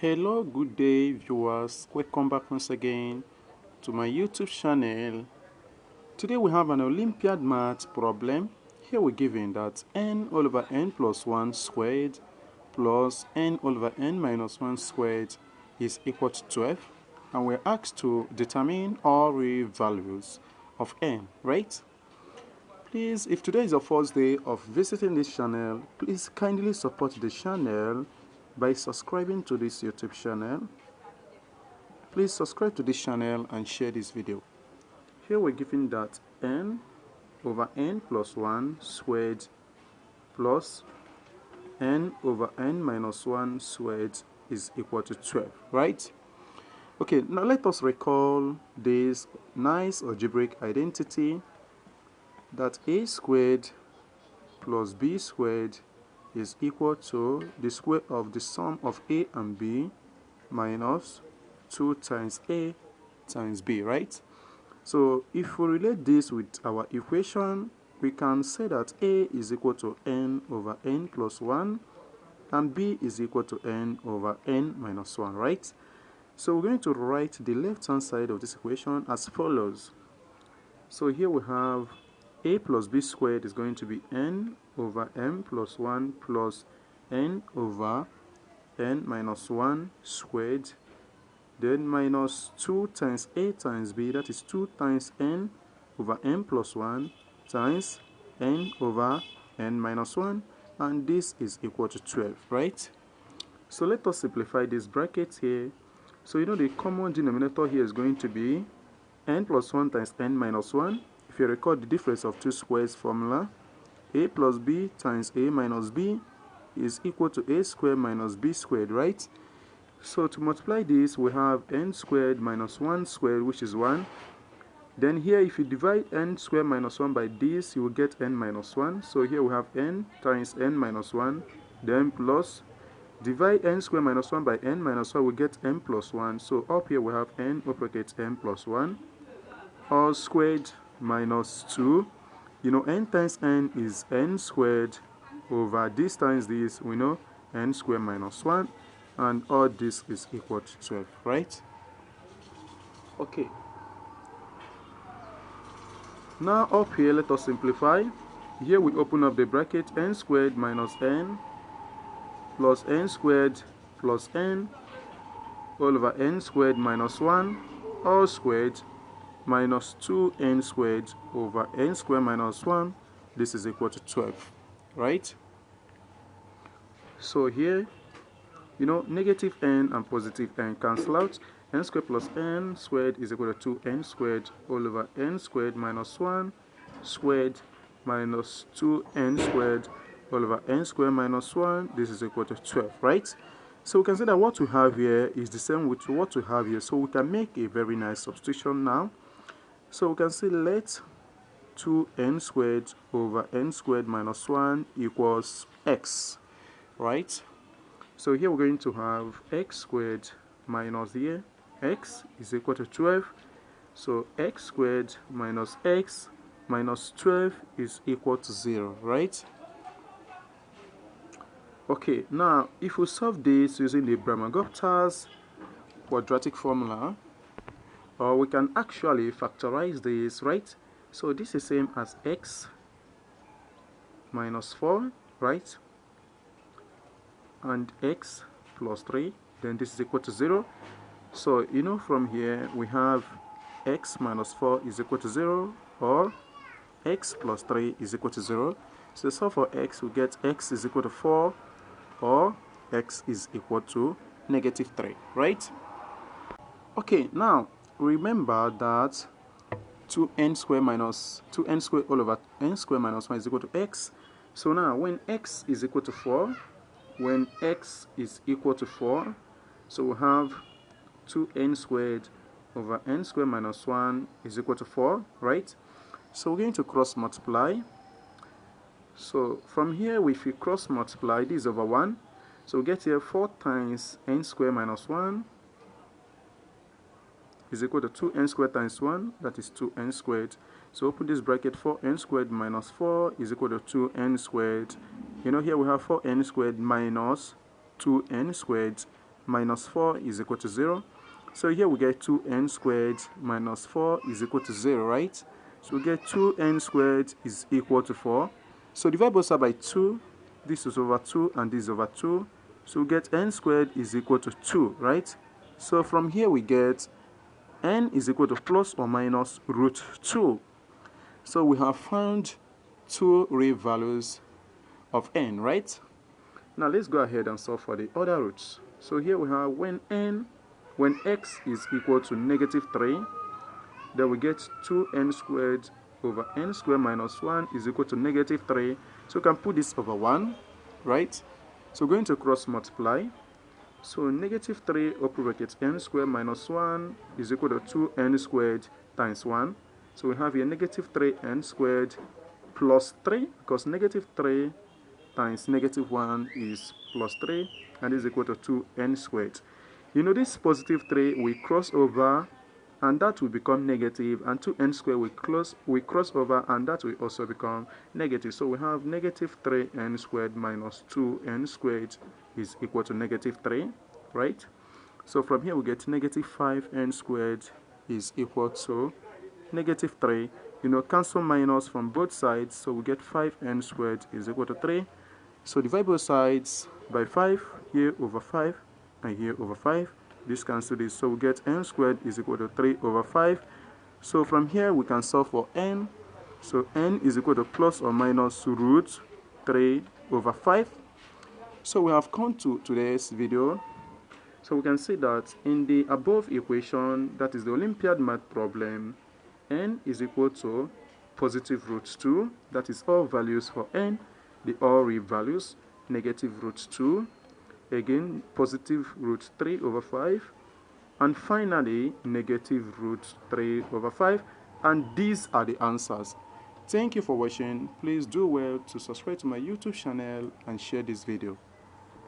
Hello, good day viewers, welcome back once again to my YouTube channel. Today we have an Olympiad math problem. Here we're given that n all over n plus 1 squared plus n all over n minus 1 squared is equal to 12, and we're asked to determine all real values of n, right? Please, if today is your first day of visiting this channel, please kindly support the channel by subscribing to this YouTube channel. Please subscribe to this channel and share this video. Here we're given that n over n plus 1 squared plus n over n minus 1 squared is equal to 12, right? Okay, now let us recall this nice algebraic identity that a squared plus b squared is equal to the square of the sum of a and b minus 2 times a times b, right? So if we relate this with our equation, we can say that a is equal to n over n plus 1 and b is equal to n over n minus 1, right? So we're going to write the left hand side of this equation as follows. So here we have a plus b squared is going to be n over m plus 1 plus n over n minus 1 squared, then minus 2 times a times b, that is 2 times n over n plus 1 times n over n minus 1, and this is equal to 12, right? So let us simplify this bracket here. So you know the common denominator here is going to be n plus 1 times n minus 1. If you record the difference of two squares formula, a plus b times a minus b is equal to a squared minus b squared, right? So to multiply this, we have n squared minus 1 squared, which is 1. Then here, if you divide n squared minus 1 by this, you will get n minus 1. So here we have n times n minus 1, then plus, divide n squared minus 1 by n minus 1, we get n plus 1. So up here we have n uppercase n plus 1, all squared minus 2. You know, n times n is n squared over this times this, we know n squared minus 1, and all this is equal to 12, right? Okay. Now up here, let us simplify. Here we open up the bracket, n squared minus n plus n squared plus n all over n squared minus 1 all squared minus 2n squared over n squared minus 1. This is equal to 12, right? So here, you know, negative n and positive n cancel out. N squared plus n squared is equal to 2n squared all over n squared minus 1 squared minus 2n squared all over n squared minus 1. This is equal to 12, right? So we can say that what we have here is the same with what we have here. So we can make a very nice substitution now. So we can say let 2n squared over n squared minus 1 equals x, right? So here we're going to have x squared minus here, x is equal to 12. So x squared minus x minus 12 is equal to 0, right? Okay, now if we solve this using the Brahma-Gupta's quadratic formula, or we can actually factorize this, right? So this is same as x minus 4, right? And x plus 3, then this is equal to 0. So you know, from here we have x minus 4 is equal to 0, or x plus 3 is equal to 0. So solve for x, we get x is equal to 4, or x is equal to negative 3, right? Okay, now remember that 2n squared all over n squared minus 1 is equal to x. So now when x is equal to 4, so we have 2n squared over n squared minus 1 is equal to 4, right? So we're going to cross multiply. So from here, if we cross multiply, this is over 1. So we get here 4 times n squared minus 1 is equal to 2n squared times 1, that is 2n squared. So open this bracket, 4n squared minus 4 is equal to 2n squared. You know, here we have 4n squared minus 2n squared, minus 4 is equal to 0. So here we get 2n squared minus 4 is equal to 0, right? So we get 2n squared is equal to 4. So divide both sides by 2. This is over 2 and this is over 2. So we get n squared is equal to 2, right? So from here we get n is equal to plus or minus root 2. So we have found two real values of n, right? Now let's go ahead and solve for the other roots. So here we have when x is equal to negative 3, then we get 2n squared over n squared minus 1 is equal to negative 3. So we can put this over 1, right? So we're going to cross multiply. So negative 3 open bracket n squared minus 1 is equal to 2n squared times 1. So we have here negative 3n squared plus 3, because negative 3 times negative 1 is plus 3, and is equal to 2n squared. You know, this positive 3 we cross over, and that will become negative, and 2n squared we cross over, and that will also become negative. So we have negative 3n squared minus 2n squared is equal to negative 3, right? So from here we get negative 5n squared is equal to negative 3. You know, cancel minus from both sides, so we get 5n squared is equal to 3. So divide both sides by 5, here over 5 and here over 5. This cancel this, so we get n squared is equal to 3 over 5. So from here we can solve for n. So n is equal to plus or minus root 3 over 5. So we have come to today's video. So we can see that in the above equation, that is the Olympiad math problem, n is equal to positive root 2, that is all values for n, the all real values, negative root 2, again positive root 3 over 5, and finally negative root 3 over 5, and these are the answers. Thank you for watching. Please do well to subscribe to my YouTube channel and share this video.